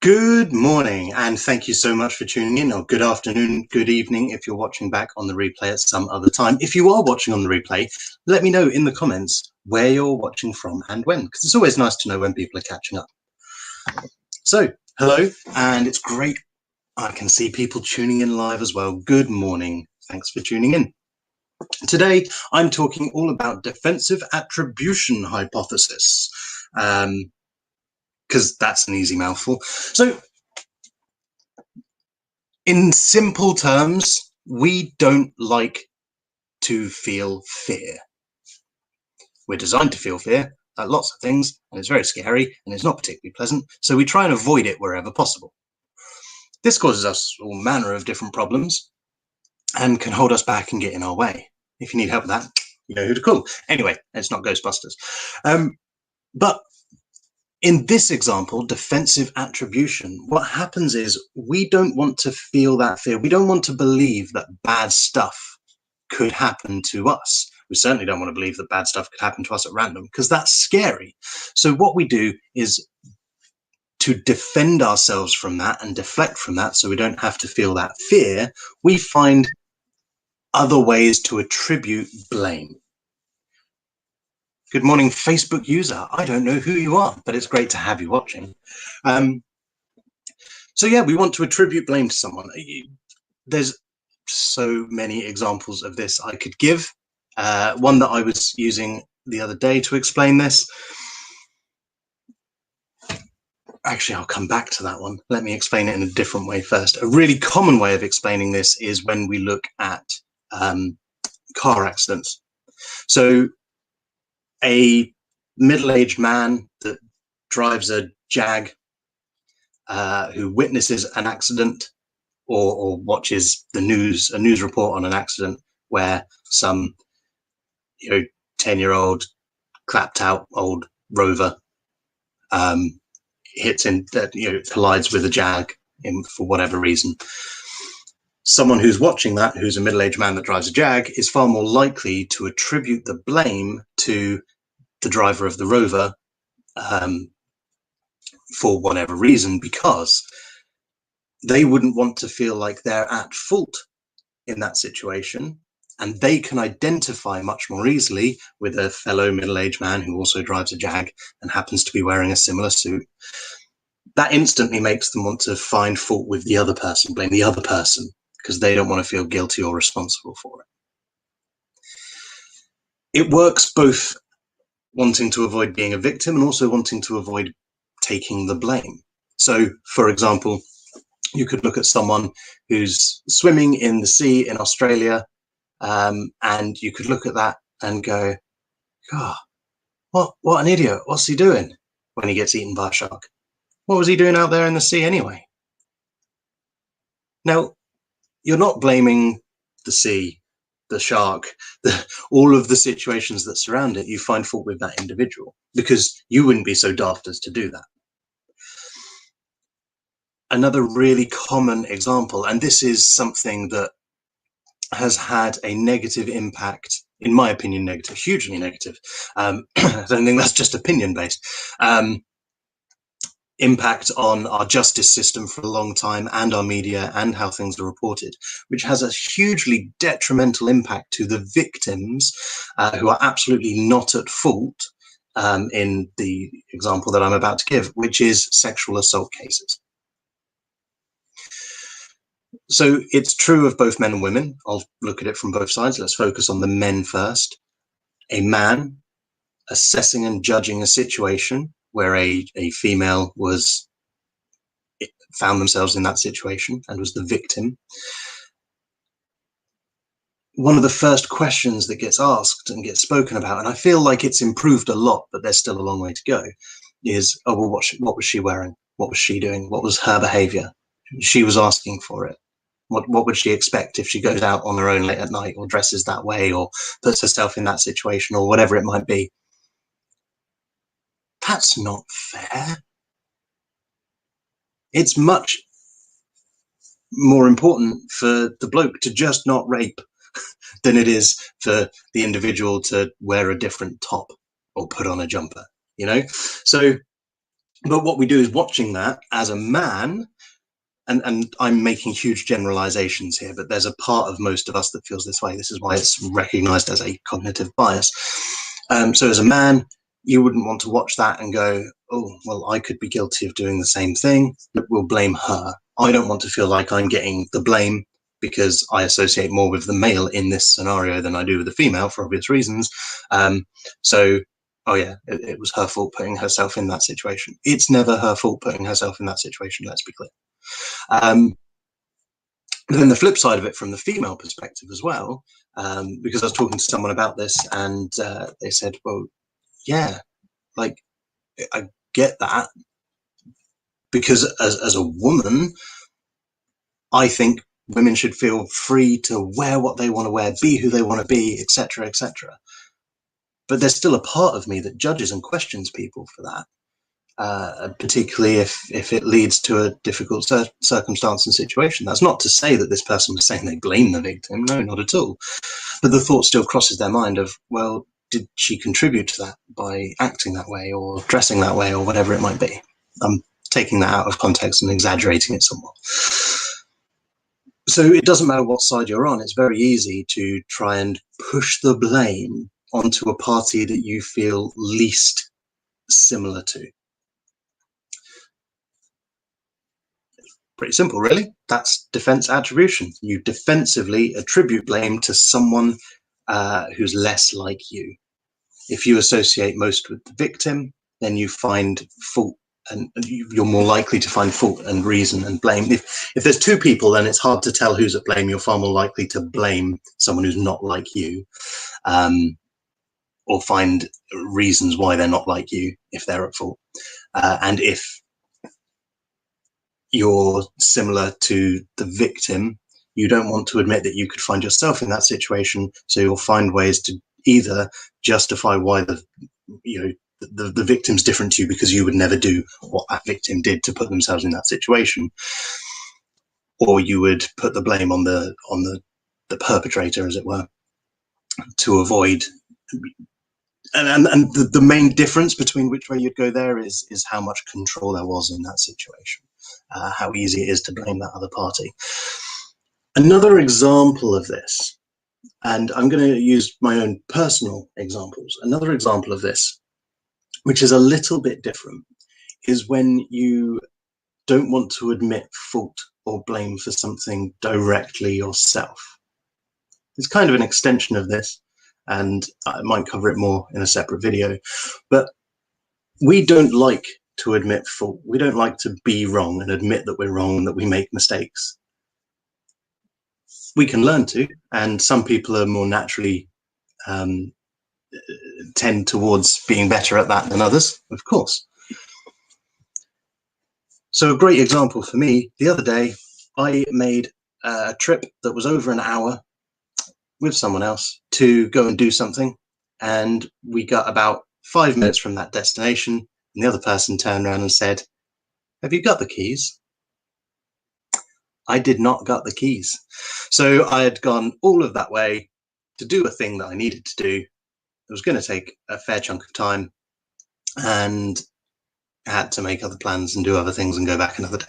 Good morning, and thank you so much for tuning in, or good afternoon, good evening if you're watching back on the replay at some other time. If you are watching on the replay, let me know in the comments where you're watching from and when, because it's always nice to know when people are catching up. So, hello, and it's great. I can see people tuning in live as well. Good morning. Thanks for tuning in. Today, I'm talking all about defensive attribution hypothesis. Because that's an easy mouthful. So, in simple terms, we don't like to feel fear. We're designed to feel fear at lots of things, and it's very scary, and it's not particularly pleasant, so we try and avoid it wherever possible. This causes us all manner of different problems and can hold us back and get in our way. If you need help with that, you know who to call. Anyway, it's not Ghostbusters. But in this example, defensive attribution, what happens is we don't want to feel that fear. We don't want to believe that bad stuff could happen to us. We certainly don't want to believe that bad stuff could happen to us at random, because that's scary. So what we do is to defend ourselves from that and deflect from that so we don't have to feel that fear, we find other ways to attribute blame. Good morning, Facebook user. I don't know who you are, but it's great to have you watching. So yeah, we want to attribute blame to someone. There's so many examples of this I could give. One that I was using the other day to explain this. Actually, I'll come back to that one. Let me explain it in a different way first. A really common way of explaining this is when we look at car accidents. So a middle-aged man that drives a Jag who witnesses an accident or watches the news, a news report on an accident where some 10-year-old clapped out old Rover hits in, collides with a Jag for whatever reason. Someone who's watching that, who's a middle-aged man that drives a Jag, is far more likely to attribute the blame to the driver of the Rover for whatever reason, because they wouldn't want to feel like they're at fault in that situation, and they can identify much more easily with a fellow middle-aged man who also drives a Jag and happens to be wearing a similar suit. That instantly makes them want to find fault with the other person, blame the other person, because they don't want to feel guilty or responsible for it. It works both wanting to avoid being a victim and also wanting to avoid taking the blame. So, for example, you could look at someone who's swimming in the sea in Australia, and you could look at that and go, God, what an idiot. What's he doing when he gets eaten by a shark? What was he doing out there in the sea anyway? Now, you're not blaming the sea, the shark, all of the situations that surround it. You find fault with that individual because you wouldn't be so daft as to do that. Another really common example, and this is something that has had a negative impact, in my opinion, negative, hugely negative. I don't think that's just opinion based. Impact on our justice system for a long time, and our media, and how things are reported, which has a hugely detrimental impact to the victims who are absolutely not at fault in the example that I'm about to give, which is sexual assault cases. So it's true of both men and women. I'll look at it from both sides. Let's focus on the men first. A man assessing and judging a situation where a female found themselves in that situation and was the victim. One of the first questions that gets asked and gets spoken about, and I feel like it's improved a lot, but there's still a long way to go, is, oh, well, what was she wearing? What was she doing? What was her behavior? She was asking for it. What would she expect if she goes out on her own late at night or dresses that way or puts herself in that situation or whatever it might be? That's not fair. It's much more important for the bloke to just not rape than it is for the individual to wear a different top or put on a jumper, So But what we do is watching that as a man, and I'm making huge generalizations here, but there's a part of most of us that feels this way. This is why it's recognized as a cognitive bias. So as a man, you wouldn't want to watch that and go, oh, well, I could be guilty of doing the same thing, but we'll blame her. I don't want to feel like I'm getting the blame because I associate more with the male in this scenario than I do with the female for obvious reasons. So, oh yeah, it was her fault putting herself in that situation. It's never her fault putting herself in that situation, let's be clear. But then the flip side of it from the female perspective as well, because I was talking to someone about this and they said, well, yeah, like I get that, because as a woman, I think women should feel free to wear what they want to wear, be who they want to be, etc., etc. But there's still a part of me that judges and questions people for that. Particularly if it leads to a difficult circumstance and situation. That's not to say that this person was saying they blame the victim. No, not at all. But the thought still crosses their mind of, well, did she contribute to that by acting that way or dressing that way or whatever it might be? I'm taking that out of context and exaggerating it somewhat. So it doesn't matter what side you're on. It's very easy to try and push the blame onto a party that you feel least similar to. Pretty simple, really. That's defense attribution. You defensively attribute blame to someone who's less like you. If you associate most with the victim, then you find fault, and you're more likely to find fault and reason and blame. If there's two people, then it's hard to tell who's at blame. You're far more likely to blame someone who's not like you, or find reasons why they're not like you if they're at fault. And if you're similar to the victim, you don't want to admit that you could find yourself in that situation, so you'll find ways to either justify why the victim's different to you because you would never do what that victim did to put themselves in that situation, or you would put the blame on the perpetrator, as it were, to avoid. And the main difference between which way you'd go there is how much control there was in that situation, how easy it is to blame that other party. Another example of this, and I'm going to use my own personal examples, another example of this, which is a little bit different, is when you don't want to admit fault or blame for something directly yourself. It's kind of an extension of this, and I might cover it more in a separate video, but we don't like to admit fault. We don't like to be wrong and admit that we're wrong and that we make mistakes. We can learn to, and some people are more naturally tend towards being better at that than others, of course. So a great example for me, the other day, I made a trip that was over an hour with someone else to go and do something, and we got about 5 minutes from that destination, and the other person turned around and said, "Have you got the keys?" I did not got the keys. So I had gone all of that way to do a thing that I needed to do. It was going to take a fair chunk of time, and I had to make other plans and do other things and go back another day.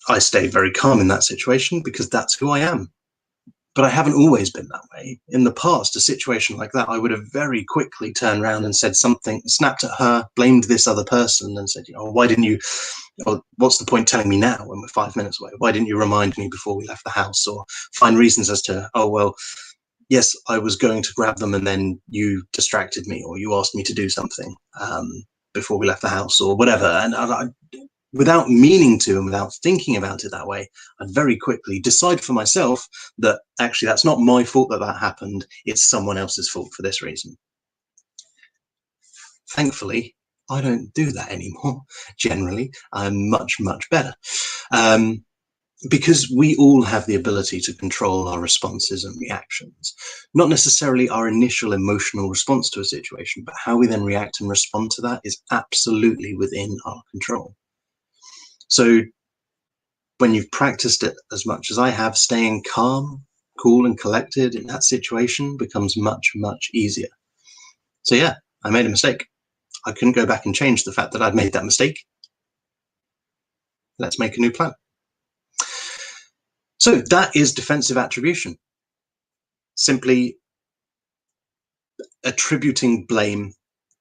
I stayed very calm in that situation because that's who I am. But I haven't always been that way. In the past, a situation like that, I would have very quickly turned around and said something, snapped at her, blamed this other person, and said, why didn't you, what's the point telling me now when we're 5 minutes away? Why didn't you remind me before we left the house? Or find reasons as to, yes, I was going to grab them and then you distracted me, or you asked me to do something before we left the house, or whatever. And I without meaning to and without thinking about it that way, I'd very quickly decide for myself that actually that's not my fault that happened. It's someone else's fault for this reason. Thankfully, I don't do that anymore. Generally, I'm much, much better. Because we all have the ability to control our responses and reactions. Not necessarily our initial emotional response to a situation, but how we then react and respond to that is absolutely within our control. So when you've practiced it as much as I have, staying calm, cool and collected in that situation becomes much, much easier. So yeah, I made a mistake. I couldn't go back and change the fact that I'd made that mistake. Let's make a new plan. So that is defensive attribution. Simply attributing blame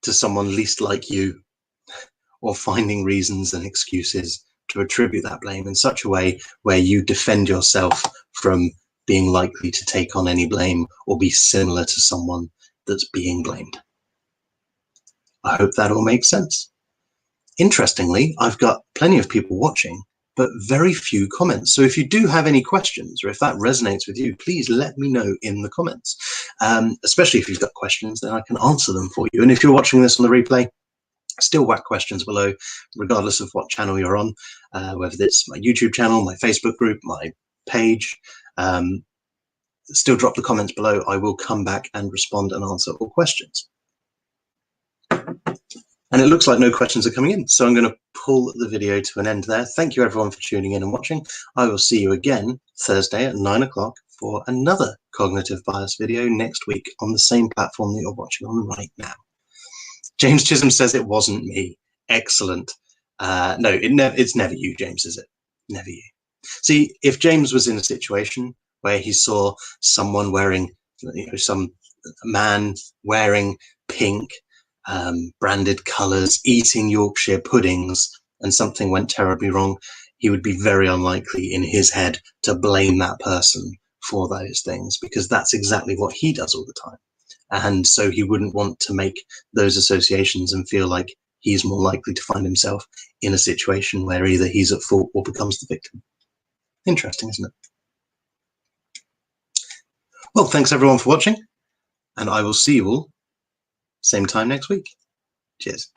to someone least like you, or finding reasons and excuses to attribute that blame in such a way where you defend yourself from being likely to take on any blame or be similar to someone that's being blamed. I hope that all makes sense. Interestingly, I've got plenty of people watching, but very few comments. So if you do have any questions, or if that resonates with you, please let me know in the comments. Especially if you've got questions, then I can answer them for you. And if you're watching this on the replay, still whack questions below, regardless of what channel you're on, whether it's my YouTube channel, my Facebook group, my page. Still drop the comments below. I will come back and respond and answer all questions. And it looks like no questions are coming in, so I'm going to pull the video to an end there. Thank you everyone for tuning in and watching. I will see you again Thursday at 9 o'clock for another cognitive bias video next week on the same platform that you're watching on right now. James Chisholm says it wasn't me. Excellent. No, it's never you, James, is it? Never you. See, if James was in a situation where he saw someone wearing, some man wearing pink, branded colours, eating Yorkshire puddings, and something went terribly wrong, he would be very unlikely in his head to blame that person for those things, because that's exactly what he does all the time. And so he wouldn't want to make those associations and feel like he's more likely to find himself in a situation where either he's at fault or becomes the victim. Interesting, isn't it? Well, thanks everyone for watching, and I will see you all same time next week. Cheers.